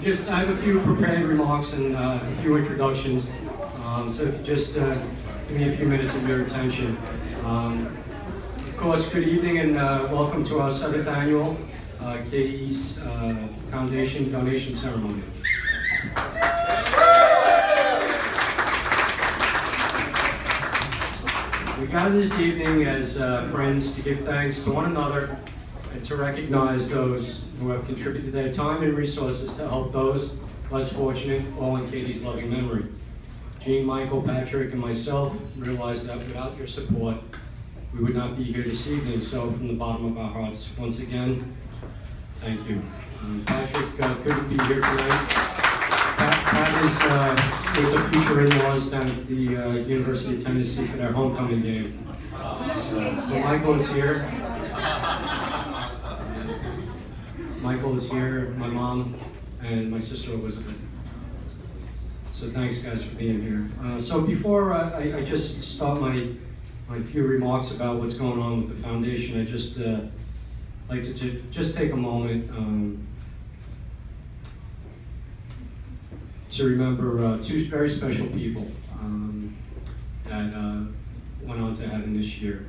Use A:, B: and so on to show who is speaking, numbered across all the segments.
A: I have a few prepared remarks and a few introductions. So if you just give me a few minutes of your attention. Of course, good evening and welcome to our 7th annual Katie's Foundation donation ceremony. We gathered this evening as friends to give thanks to one another and to recognize those who have contributed their time and resources to help those less fortunate, all in Katie's loving memory. Jean, Michael, Patrick, and myself realize that without your support, we would not be here this evening. So from the bottom of our hearts, once again, thank you. Patrick couldn't be here tonight. Pat is with the future in-laws down at the University of Tennessee for their homecoming game. So Michael is here. Michael is here, my mom, and my sister Elizabeth. So thanks guys for being here. So before I just start my few remarks about what's going on with the foundation, I just like to just take a moment to remember two very special people that went on to heaven this year.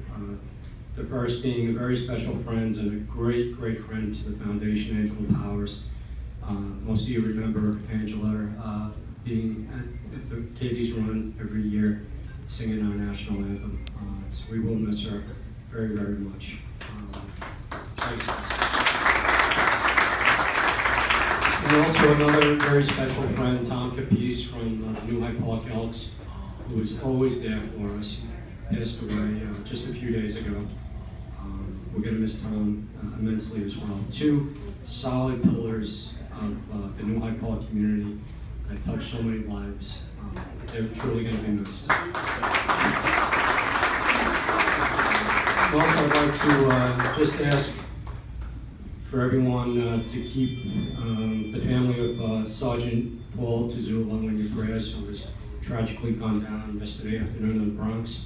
A: The first being a very special friend and a great friend to the foundation, Angela Powers. Most of you remember Angela being at the Katie's Run every year, singing our national anthem. So we will miss her very much. Thanks. And also another very special friend, Tom Capice from New Hyde Park Elks, who was always there for us. He passed away just a few days ago. We're going to miss Tom immensely as well. Two solid pillars of the New Hyde Park community that touched so many lives. They're truly going to be missed. Also, I'd like to just ask for everyone to keep the family of Sergeant Paul Tuzula in your prayers, who was tragically gunned down yesterday afternoon in the Bronx.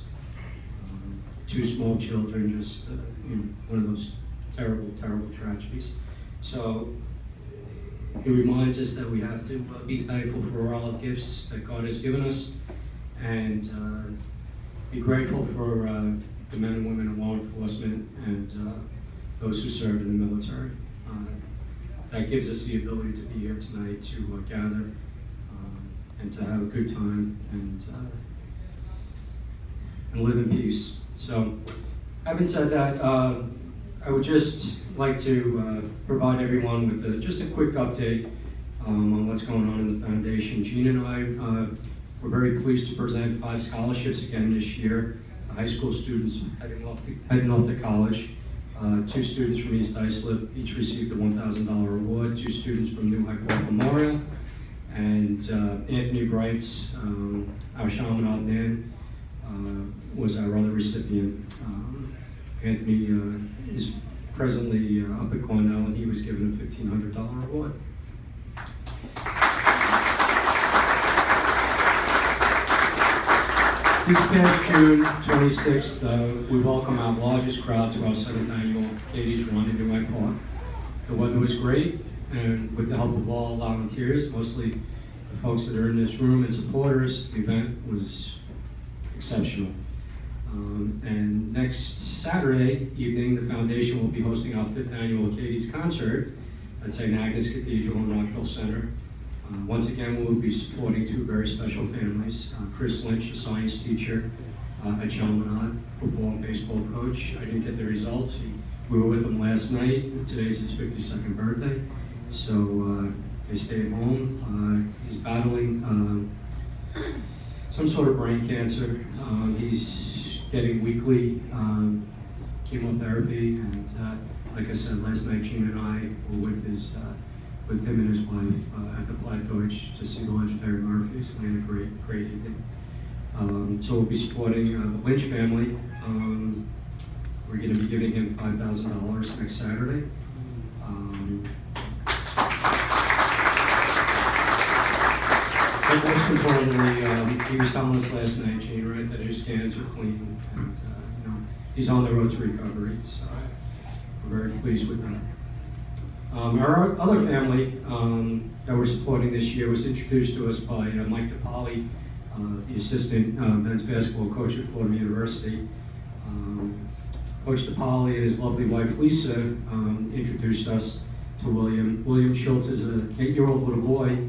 A: Two small children, just one of those terrible tragedies. So it reminds us that we have to be thankful for all the gifts that God has given us, and be grateful for the men and women in law enforcement and those who serve in the military. That gives us the ability to be here tonight to gather and to have a good time and live in peace. So, having said that, I would just like to provide everyone with just a quick update on what's going on in the foundation. Jean and I were very pleased to present 5 scholarships again this year. High school students heading off to college. 2 students from East Islip each received a $1,000 award. 2 students from New Hyde Park Memorial, and Anthony Bright's, our Chaminade man, was our other recipient. Anthony is presently up at Cornell, and he was given a $1,500 award. This past June 26th, we welcome our largest crowd to our 7th annual Katie's Run in New Hyde Park. The weather was great, and with the help of all volunteers, mostly the folks that are in this room and supporters, the event was exceptional. And next Saturday evening, the foundation will be hosting our 5th annual Katie's concert at St. Agnes Cathedral in Rockville Center. Once again, we will be supporting 2 very special families. Chris Lynch, a science teacher at Chaminade, football and baseball coach. I didn't get the results. We were with him last night. Today's his 52nd birthday. So they stayed home. He's battling some sort of brain cancer. He's getting weekly chemotherapy, and like I said last night, Jean and I were with him and his wife at the Platt Deutsch to see the legendary Murphys, and we had a great evening. So we'll be supporting the Lynch family. We're going to be giving him $5,000 next Saturday. But most importantly, he was telling us last night, Gene, right, that his scans are clean, and he's on the road to recovery. So we're very pleased with that. Our other family that we're supporting this year was introduced to us by Mike DePaoli, the assistant men's basketball coach at Florida University. Coach DePaoli and his lovely wife Lisa introduced us to William. William Schultz is an 8-year-old little boy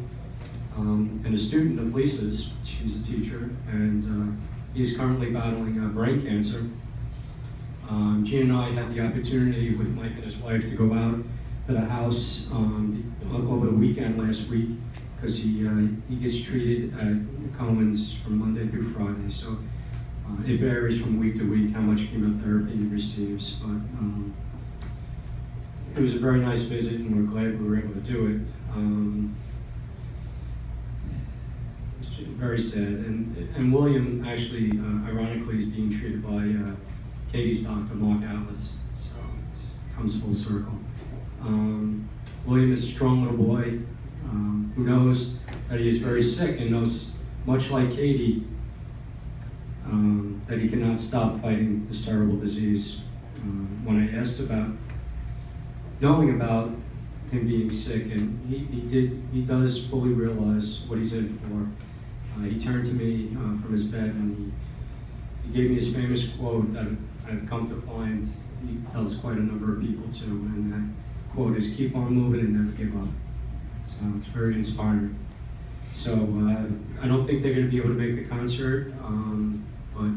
A: and a student of Lisa's. She's a teacher, and he's currently battling brain cancer. Gene and I had the opportunity with Mike and his wife to go out to the house over the weekend last week, because he gets treated at Cohen's from Monday through Friday. So it varies from week to week how much chemotherapy he receives. But it was a very nice visit, and we're glad we were able to do it. It's very sad. And William actually, ironically, is being treated by Katie's doctor, Mark Alice. So it comes full circle. William is a strong little boy who knows that he is very sick and knows, much like Katie, that he cannot stop fighting this terrible disease. When I asked about knowing about him being sick, and he does fully realize what he's in for. He turned to me from his bed and he gave me his famous quote that I've come to find he tells quite a number of people too, and that quote is, "Keep on moving and never give up." So it's very inspiring. So I don't think they're going to be able to make the concert, but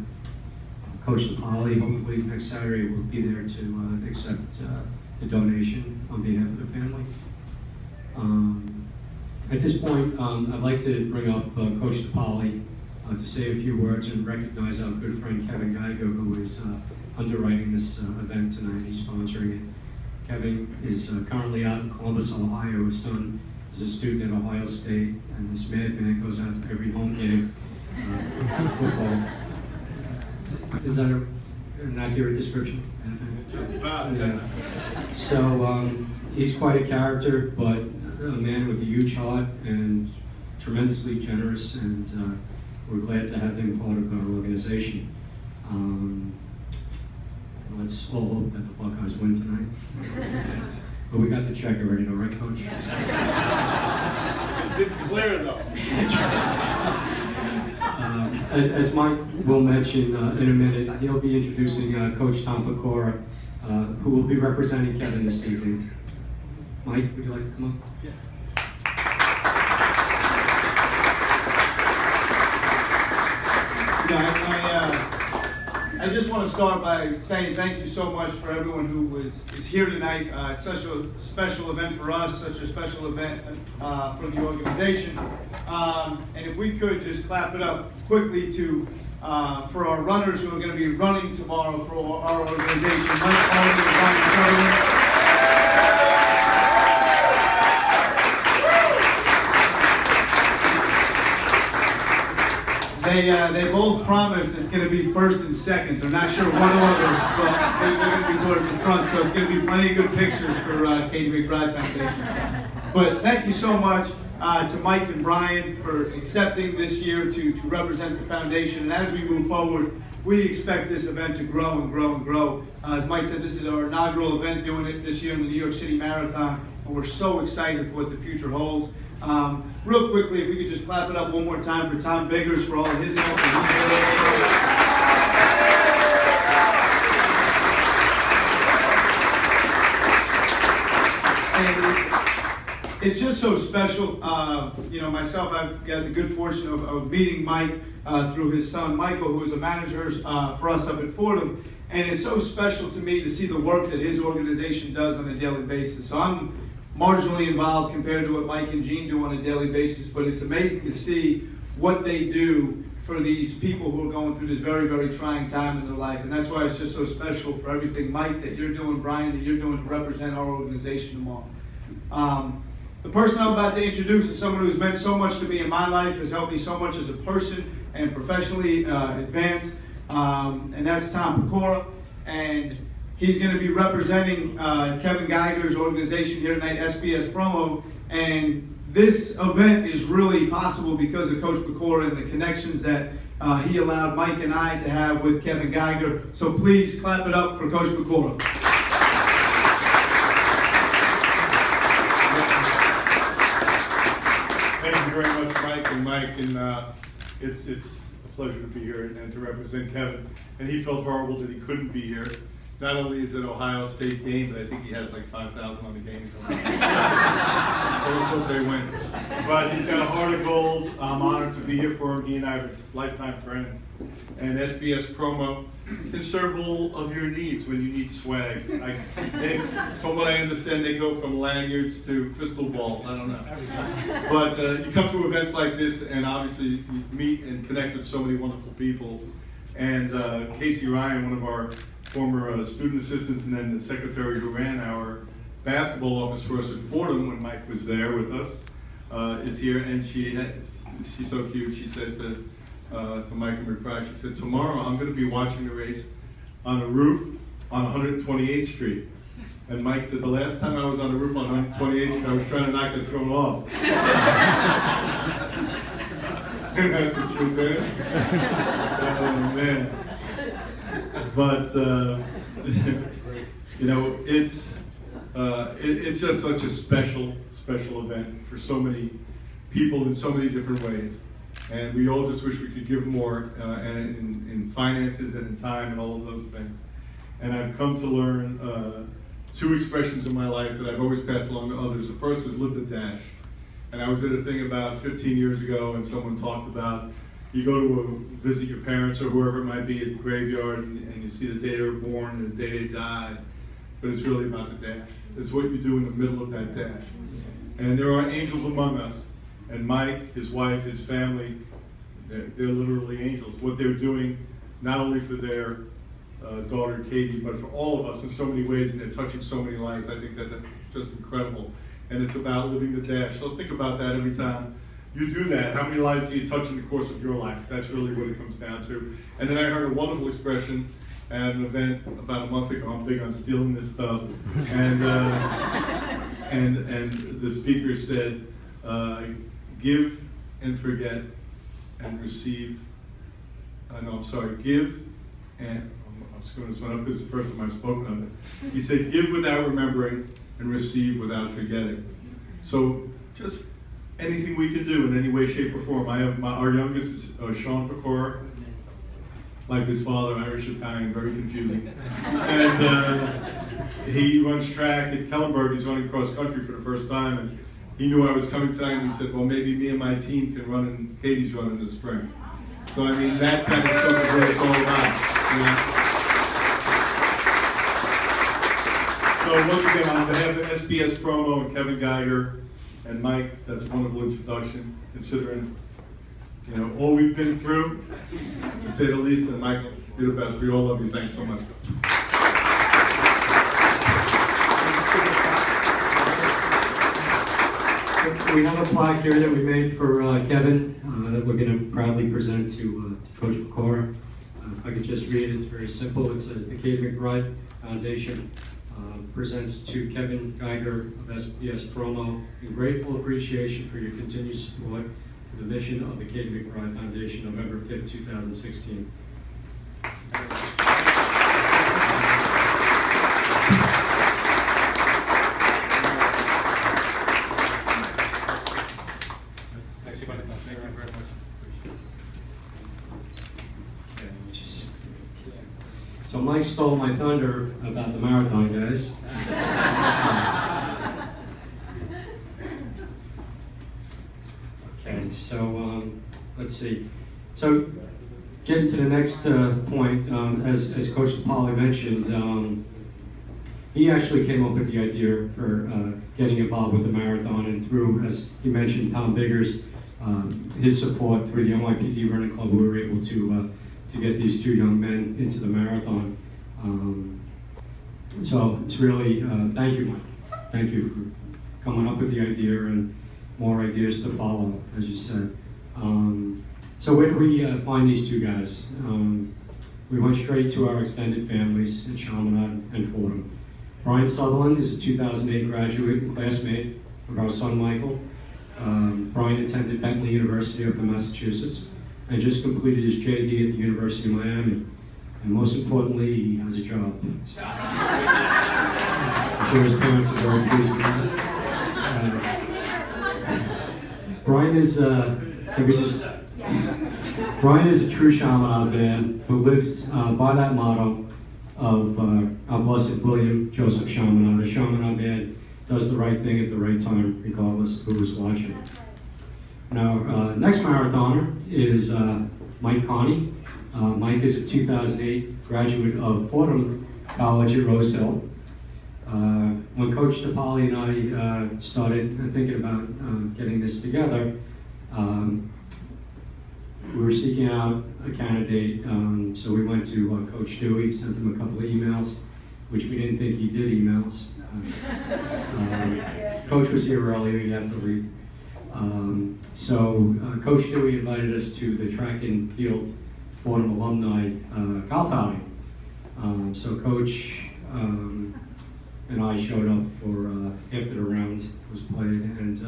A: Coach DePaoli, hopefully next Saturday, will be there to accept the donation on behalf of the family. At this point, I'd like to bring up Coach DePaoli to say a few words and recognize our good friend Kevin Geiger, who is underwriting this event tonight. He's sponsoring it. Kevin is currently out in Columbus, Ohio. His son is a student at Ohio State, and this madman goes out to every home game. Football. Is that an accurate description?
B: Just about, yeah.
A: So he's quite a character, but a man with a huge heart and tremendously generous, and we're glad to have him part of our organization. Let's all hope that the Buckeyes win tonight. But we got the check already, though, right, Coach?
B: Didn't clear though.
A: As Mike will mention in a minute, he'll be introducing Coach Tom Pecora, who will be representing Kevin this evening. Mike, would you like to come up?
B: Yeah. I just want to start by saying thank you so much for everyone who is here tonight. It's such a special event for us, such a special event for the organization. And if we could just clap it up quickly to for our runners who are going to be running tomorrow for our organization, Mike Harley and Brian Sutherland. They both promised it's going to be first and second. They're not sure what order, but they're going to be towards the front, so it's going to be plenty of good pictures for Katie McBride Foundation. But thank you so much to Mike and Brian for accepting this year to represent the foundation. And as we move forward, we expect this event to grow and grow and grow. As Mike said, this is our inaugural event, doing it this year in the New York City Marathon, and we're so excited for what the future holds. Real quickly, if we could just clap it up one more time for Tom Biggers for all of his help. And it's just so special. Myself, I've got the good fortune of meeting Mike through his son, Michael, who is a manager for us up at Fordham. And it's so special to me to see the work that his organization does on a daily basis. So I'm marginally involved compared to what Mike and Gene do on a daily basis, but it's amazing to see what they do for these people who are going through this very, very trying time in their life. And that's why it's just so special for everything, Mike, that you're doing, Brian, that you're doing to represent our organization tomorrow. The person I'm about to introduce is someone who's meant so much to me in my life, has helped me so much as a person and professionally advance, and that's Tom Pecora. And he's going to be representing Kevin Geiger's organization here tonight, SBS Promo. And this event is really possible because of Coach Pecora and the connections that he allowed Mike and I to have with Kevin Geiger. So please clap it up for Coach Pecora.
C: very much, Mike. And it's a pleasure to be here and to represent Kevin. And he felt horrible that he couldn't be here. Not only is it Ohio State game, but I think he has like 5,000 on the game. So let's hope they win. But he's got a heart of gold. I'm honored to be here for him. He and I are lifetime friends. And SBS Promo can serve all of your needs when you need swag. From what I understand, they go from lanyards to crystal balls. I don't know. But you come to events like this, and obviously you meet and connect with so many wonderful people. And Casey Ryan, one of our former student assistants, and then the secretary who ran our basketball office for us at Fordham when Mike was there with us, is here. And she's so cute. She said to Mike and McBride, she said, tomorrow I'm going to be watching the race on a roof on 128th Street. And Mike said, the last time I was on the roof on 128th Street, I was trying to knock the throne off. And that's the truth there. Oh, man. But, you know, it's just such a special event for so many people in so many different ways. And we all just wish we could give more in finances and in time and all of those things. And I've come to learn two expressions in my life that I've always passed along to others. The first is live the dash. And I was at a thing about 15 years ago, and someone talked about you go to visit your parents or whoever it might be at the graveyard, and you see the day they were born and the day they died, but it's really about the dash. It's what you do in the middle of that dash. And there are angels among us, and Mike, his wife, his family, they're literally angels. What they're doing, not only for their daughter Katie, but for all of us in so many ways, and they're touching so many lives. I think that's just incredible. And it's about living the dash. So think about that every time you do that. How many lives do you touch in the course of your life? That's really what it comes down to. And then I heard a wonderful expression at an event about a month ago. I'm big on stealing this stuff. And the speaker said, give and forget and receive. Give and, I'm screwing this one up because it's the first time I've spoken of it. He said, give without remembering and receive without forgetting. So just anything we can do in any way, shape, or form. Our youngest is Sean Pecora, like his father, Irish Italian, very confusing. And he runs track at Kellenberg. He's running cross country for the first time, and he knew I was coming tonight, and he said, well, maybe me and my team can run in Katie's run in the spring. So I mean, that kind of stuff is what it's all about. You know? So once again, on behalf of SBS Promo and Kevin Geiger and Mike, that's a wonderful introduction, considering, you know, all we've been through, to say the least. And Michael, you're the best. We all love you. Thanks so much.
A: We have a plaque here that we made for Kevin that we're going to proudly present to Coach McCora. If I could just read it, it's very simple. It says, the Katie McBride Foundation presents to Kevin Geiger of SBS Promo in grateful appreciation for your continued support to the mission of the Katie McBride Foundation, November 5th, 2016. So Mike stole my thunder about the marathon, guys. Okay, so let's see. So getting to the next point, as Coach DePauli mentioned, he actually came up with the idea for getting involved with the marathon, and through, as he mentioned, Tom Biggers, his support through the NYPD Running Club, we were able to get these two young men into the marathon. So it's really, thank you, Mike. Thank you for coming up with the idea and more ideas to follow, as you said. So where do we find these two guys? We went straight to our extended families in Chaminade and Fordham. Brian Sutherland is a 2008 graduate and classmate of our son Michael. Brian attended Bentley University up in Massachusetts and just completed his JD at the University of Miami. And most importantly, he has a job. I'm sure his parents are very pleased with that. Brian is Brian is a true shaman man who lives by that motto of our blessed William Joseph Chaminade. A shaman man does the right thing at the right time, regardless of who is watching. Now, next marathoner is Mike Connie. Mike is a 2008 graduate of Fordham College at Rose Hill. When Coach DePaoli and I started thinking about getting this together, we were seeking out a candidate, so we went to Coach Dewey, sent him a couple of emails, which we didn't think he did emails. Coach was here earlier, he had to leave. So Coach Dewey invited us to the track and field Fordham alumni golf outing. So Coach and I showed up for after the round was played, and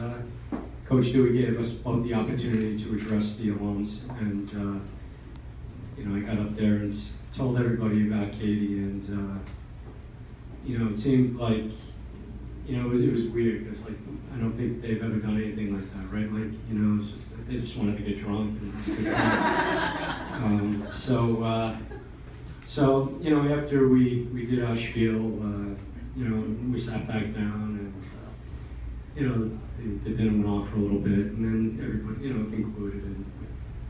A: Coach Dewey gave us both the opportunity to address the alums, and I got up there and told everybody about Katie, and it seemed like it was weird. It's like I don't think they've ever done anything like that, right? Like it's just they just wanted to get drunk and have a good time. So after we did our spiel, we sat back down and the dinner went on for a little bit, and then everybody concluded, and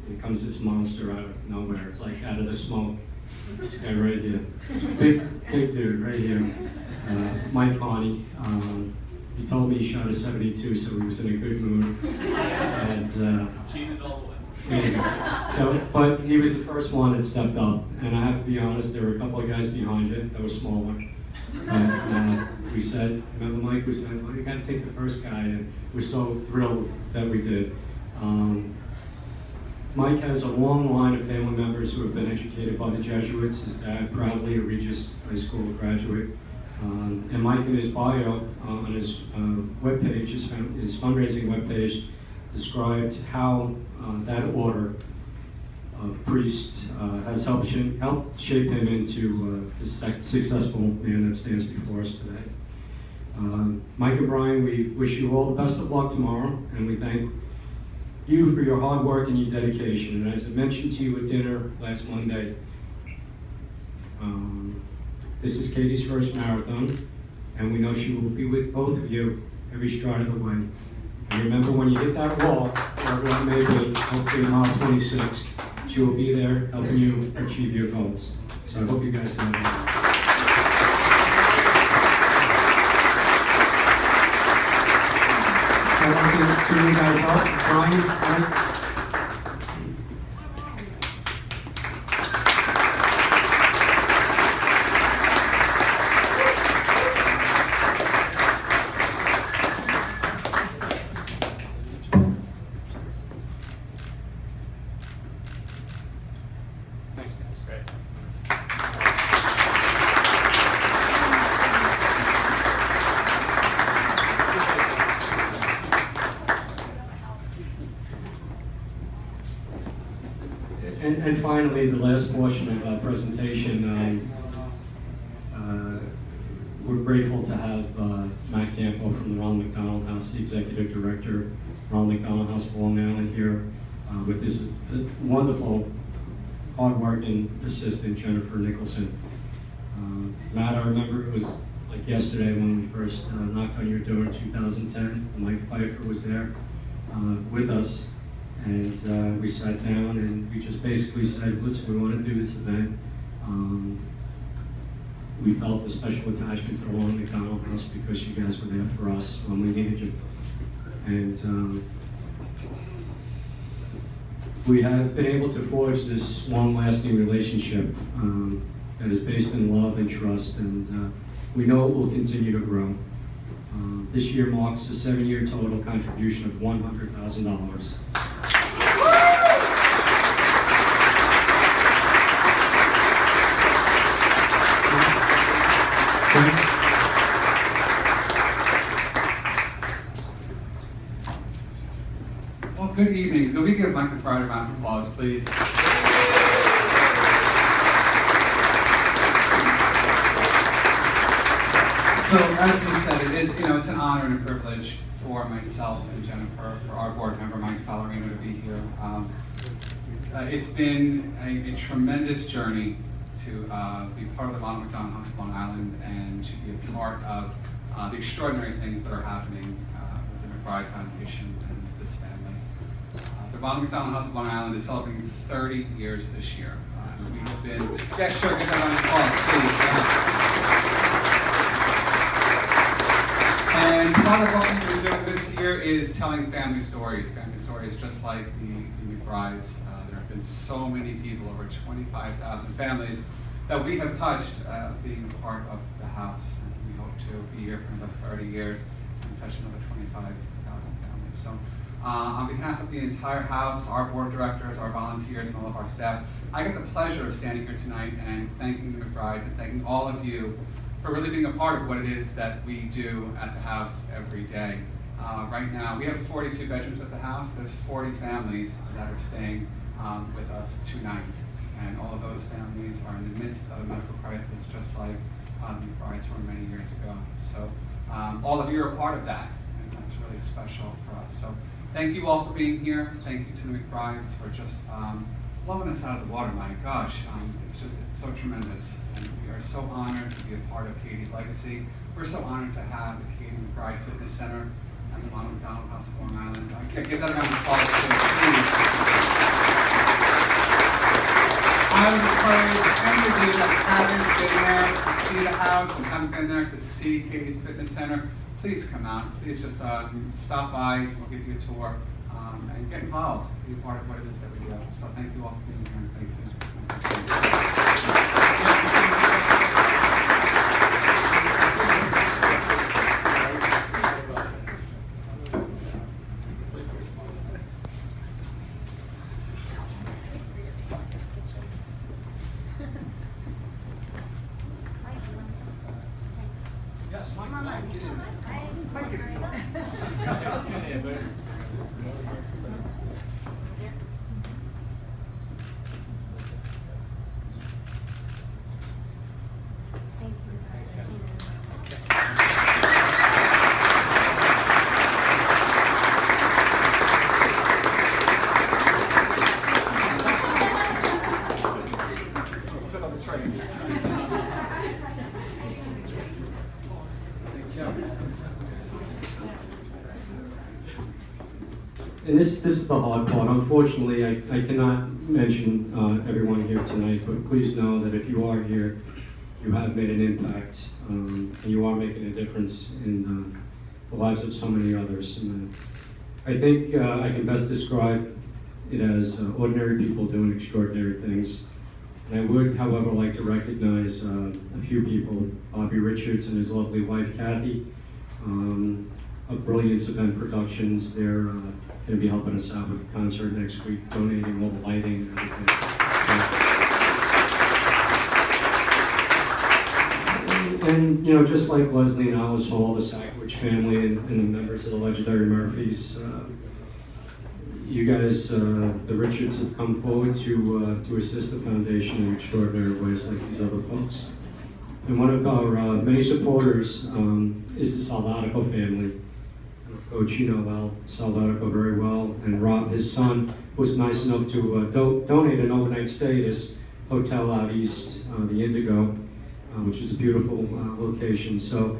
A: here comes this monster out of nowhere. It's like out of the smoke. This guy right here, this big dude right here, Mike Connie. He told me he shot a 72, so he was in a good mood. And
D: cheated all the way.
A: But he was the first one that stepped up, and I have to be honest, there were a couple of guys behind it that were smaller. We said, remember Mike, we said, well, you got to take the first guy, and we're so thrilled that we did. Mike has a long line of family members who have been educated by the Jesuits. His dad, proudly a Regis High School graduate. And Mike, in his bio on his webpage, his fundraising webpage, described how that order of priest has helped shape him into the successful man that stands before us today. Mike and Brian, we wish you all the best of luck tomorrow, and we thank you for your hard work and your dedication. And as I mentioned to you at dinner last Monday, this is Katie's first marathon, and we know she will be with both of you every stride of the way. And remember, when you hit that wall, wherever it may be, hopefully mile 26, she will be there helping you achieve your goals. So I hope you guys know that. I want to turn you guys up. Brian,
D: Thanks, guys. Great.
A: And finally, the last portion of our presentation, we're grateful to have Matt Campo from the Ronald McDonald House, the Executive Director, Ronald McDonald House of Long Island, here with his wonderful, hard-working assistant, Jennifer Nicholson. Matt, I remember it was like yesterday when we first knocked on your door in 2010. Mike Pfeiffer was there with us. And we sat down and we just basically said, listen, we want to do this event. We felt a special attachment to the Ronald McDonald House because you guys were there for us when we needed you. And we have been able to forge this long-lasting relationship that is based in love and trust, and we know it will continue to grow. This year marks a 7-year total contribution of $100,000.
E: Well, good evening. Can we give Mike McBride a round of applause, please? So, as he said, it is, it's an honor and a privilege for myself and Jennifer, for our board member, Fallerino to be here. It's been a tremendous journey to be part of the Ronald McDonald House of Long Island and to be a part of the extraordinary things that are happening with the McBride Foundation and this family. The Ronald McDonald House of Long Island is celebrating 30 years this year. We have been, yeah, sure, get that on your call, please. And part of what we've been doing this year is telling family stories just like the McBrides. There have been so many people, over 25,000 families, that we have touched being a part of the house. And we hope to be here for another 30 years and touch another 25,000 families. So on behalf of the entire house, our board of directors, our volunteers, and all of our staff, I get the pleasure of standing here tonight and thanking the McBrides and thanking all of you for really being a part of what it is that we do at the house every day. Right now, we have 42 bedrooms at the house. There's 40 families that are staying with us tonight. And all of those families are in the midst of a medical crisis, just like the McBrides were many years ago. So all of you are a part of that, and that's really special for us. So thank you all for being here. Thank you to the McBrides for just blowing us out of the water. My gosh, it's so tremendous. And we are so honored to be a part of Katie's legacy. We're so honored to have the Katie McBride Fitness Center and the Ronald McDonald House of Long Island. Give that a round of applause, please. I would encourage any of you that haven't been there to see the house and haven't been there to see Katie's Fitness Center, please come out. Please just stop by. We'll give you a tour and get involved. Be a part of what it is that we do. So thank you all for being here and thank you.
A: Yes, Mike, get in.
E: Mike, get in. Fit on the train.
A: And this is the hard part. Unfortunately, I cannot mention everyone here tonight, but please know that if you are here, you have made an impact, and you are making a difference in the lives of so many others. And I think I can best describe it as ordinary people doing extraordinary things. And I would, however, like to recognize a few people: Bobby Richards and his lovely wife, Kathy, of Brilliance Event Productions. They're going to be helping us out with the concert next week, donating all the lighting and everything. And you know, just like Leslie and Alice Hall, the Sackridge family, and the members of the legendary Murphys, you guys, the Richards, have come forward to assist the foundation in extraordinary ways like these other folks. And one of our many supporters is the Salvatico family. Coach, you know Al Salvatico very well, and Rob, his son, was nice enough to donate an overnight stay at his hotel out east, the Indigo, which is a beautiful location. So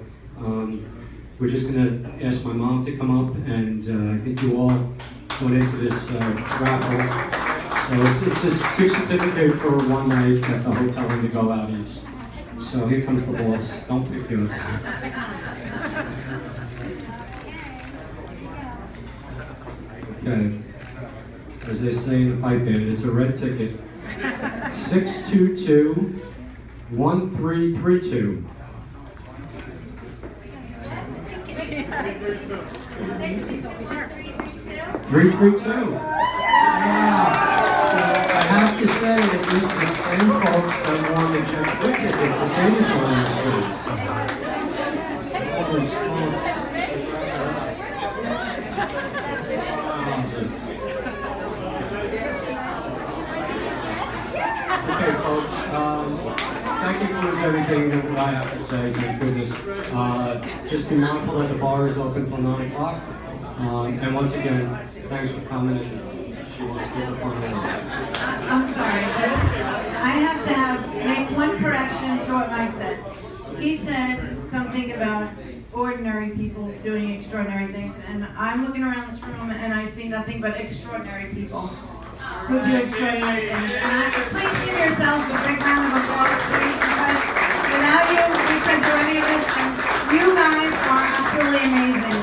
A: we're just going to ask my mom to come up, and I think you all went into this raffle. So it's this gift certificate for one night at the Hotel Indigo out east. So here comes the boss. Don't pick yours. Okay. As they say in the pipe band, it's a red ticket. 622-1332. 332. Wow. So I have to say, at least the same folks that won the Jeff Wood tickets, and they just won the Holy smokes. Okay, folks, that concludes everything that I have to say. Thank goodness. Just be mindful that the bar is open till 9 o'clock. And once again, thanks for coming, and she wants to get the fun going.
F: I'm sorry, but I have to make one correction to what Mike said. He said something about ordinary people doing extraordinary things, and I'm looking around this room and I see nothing but extraordinary people who do extraordinary things. And please give yourselves a big round of applause, please, because without you, we couldn't do any of this, and you guys are absolutely amazing.